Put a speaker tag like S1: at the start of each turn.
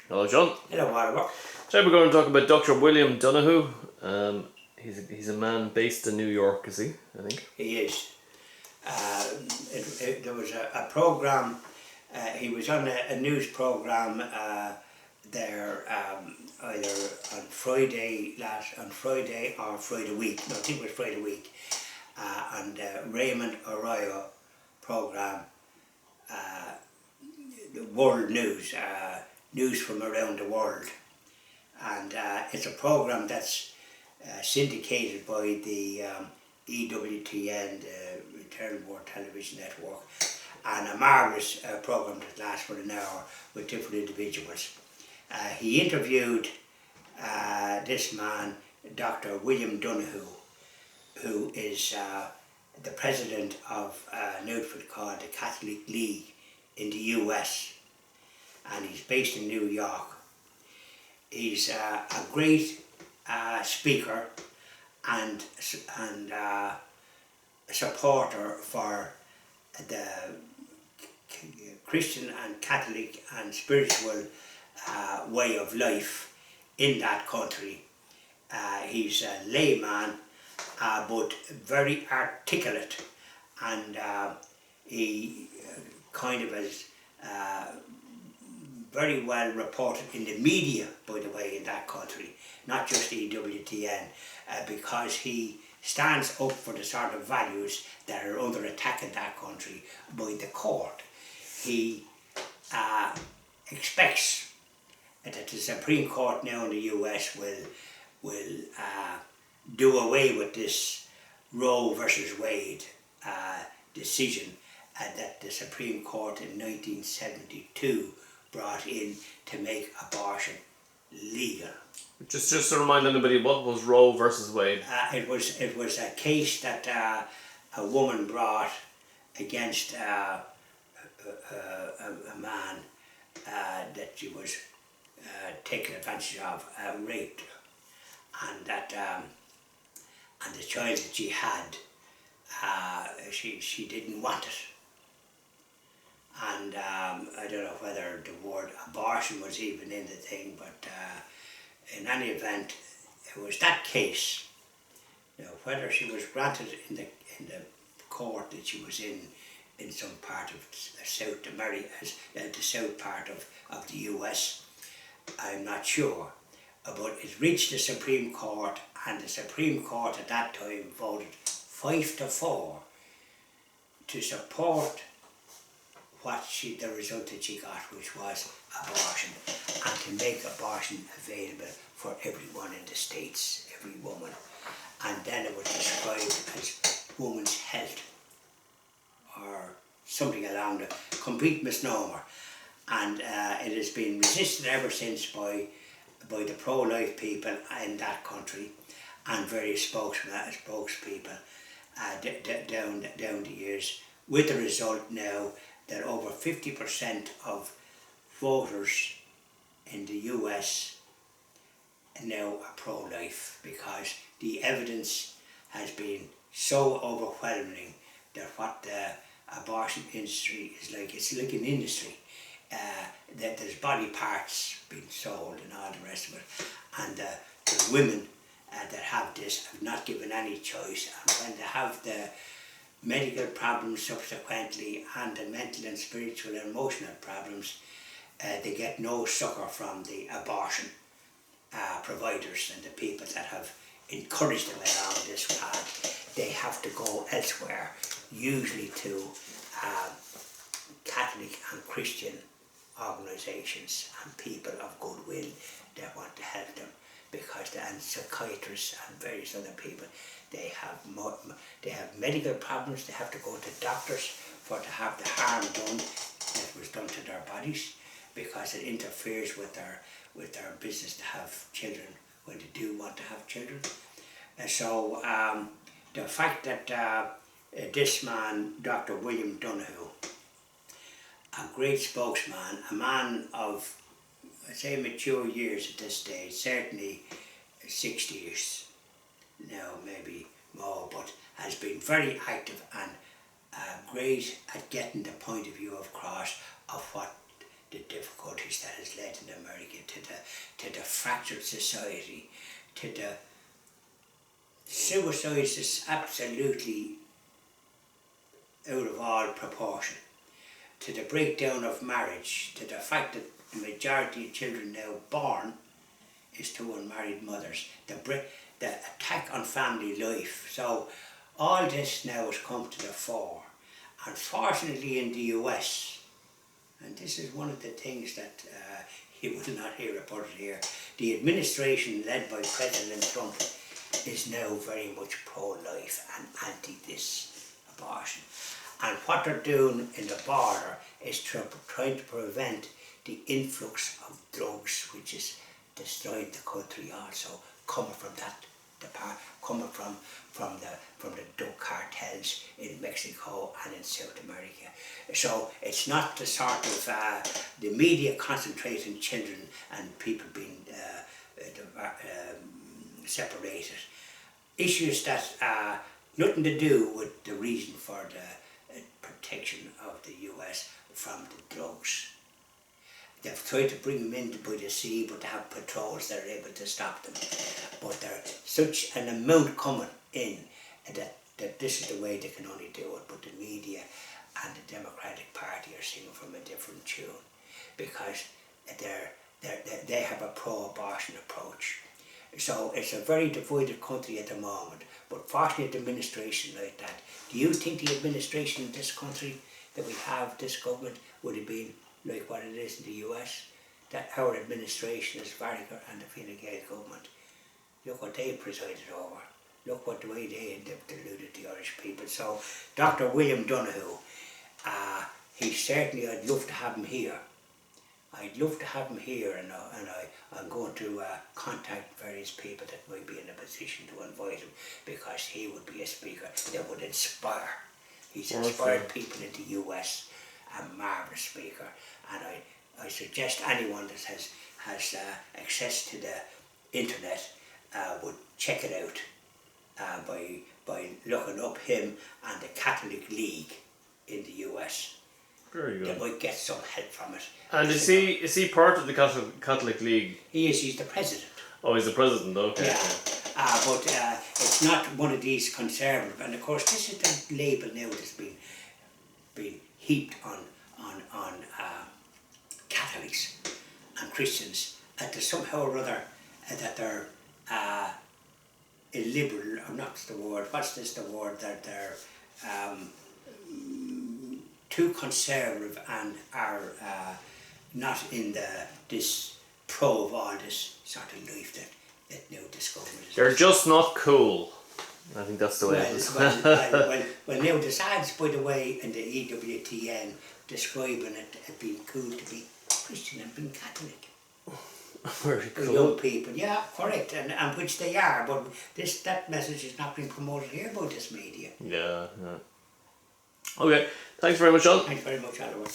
S1: Hello, John.
S2: Hello, Oliver.
S1: Today we're going to talk about Dr. William Donohue. He's a man based in New York, is he? I think.
S2: He is. There was a programme, he was on a news programme there either on Friday or Friday week, no, I think it was Friday week, on the Raymond Arroyo programme, the World News, news from around the world. And it's a programme that's syndicated by the EWTN, the Return World Television Network, and a marvellous programme that lasts for an hour with different individuals. He interviewed this man, Dr. William Donohue, who is the president of an outfit called the Catholic League in the US, and he's based in New York. He's a great speaker and a supporter for the Christian and Catholic and spiritual way of life in that country. He's a layman, but very articulate, and he kind of is very well reported in the media, by the way, in that country, not just EWTN, because he stands up for the sort of values that are under attack in that country by the court. He expects that the Supreme Court now in the US will do away with this Roe versus Wade decision that the Supreme Court in 1972 brought in to make abortion legal.
S1: Just to remind anybody, what was Roe versus Wade?
S2: It was a case that a woman brought against a man that she was taken advantage of, raped, and that and the child that she had, she didn't want it. And I don't know whether the word abortion was even in the thing, but in any event, it was that case. You know, whether she was granted in the court that she was in some part of South America, the south part of the US, I'm not sure. But it reached the Supreme Court, and the Supreme Court at that time voted 5-4 to support the result that she got, which was abortion, and to make abortion available for everyone in the States, every woman. And then it was described as woman's health, or something along the complete misnomer. And it has been resisted ever since by the pro-life people in that country and various spokespeople down the years, with the result now that over 50% of voters in the US now are pro-life, because the evidence has been so overwhelming that what the abortion industry is like, it's like an industry, that there's body parts being sold and all the rest of it, and the women that have this have not given any choice, and when they have the medical problems subsequently and the mental and spiritual and emotional problems, they get no succour from the abortion providers and the people that have encouraged them along this path. They have to go elsewhere, usually to Catholic and Christian organisations and people of goodwill that want to help them, because and psychiatrists and various other people, they have medical problems. They have to go to doctors to have the harm done that was done to their bodies, because it interferes with their business to have children when they do want to have children. And so the fact that this man, Dr. William Donohue, a great spokesman, a man of, I'd say, mature years at this stage, certainly 60s now, maybe more, but has been very active and great at getting the point of view across of what the difficulties that has led in America to the fractured society, to the suicides is absolutely out of all proportion, to the breakdown of marriage, to the fact that the majority of children now born is to unmarried mothers, the attack on family life. So all this now has come to the fore. Unfortunately in the US, and this is one of the things that you will not hear reported here, the administration led by President Trump is now very much pro-life and anti-this abortion. And what they're doing in the border is trying to prevent the influx of drugs, which is destroying the country also, coming from that coming from the drug cartels in Mexico and in South America. So it's not the sort of the media concentrating children and people being separated. Issues that nothing to do with the reason for the protection of the US from the drugs. They've tried to bring them in by the sea, but they have patrols that are able to stop them. But there's such an amount coming in that this is the way they can only do it. But the media and the Democratic Party are singing from a different tune, because they have a pro-abortion approach. So it's a very divided country at the moment. But fortunately, an administration like that, do you think the administration in this country that we have, this government, would have been like what it is in the US? That our administration is Varga and the Fine Gael government. Look what they presided over. Look what the way they deluded the Irish people. So Dr. William Donohue, he certainly, I'd love to have him here. I'd love to have him here, and I'm going to contact various people that might be in a position to invite him, because he would be a speaker that would inspire. He's inspired people in the US, a marvellous speaker, and I suggest anyone that has access to the internet would check it out by looking up him and the Catholic League in the US.
S1: Very good.
S2: They might get some help from it.
S1: And is he part of the Catholic League?
S2: He is. He's the president.
S1: Oh, he's the president. Okay.
S2: Yeah. But it's not one of these conservative. And of course, this is the label now that's been heaped on Catholics and Christians, that somehow or other that they're illiberal. Or not the word. What's the word? That they're too conservative and are not in this pro of all this sort of life that now this government is.
S1: They're just not cool. I think that's the way it is.
S2: Well, now there's ads, by the way, in the EWTN describing it as being cool to be Christian and being Catholic.
S1: Very cool.
S2: Young people, yeah, correct, and which they are, but that message is not being promoted here by this media.
S1: Yeah. Okay. Thanks very much, John.
S2: Thanks very much, Oliver.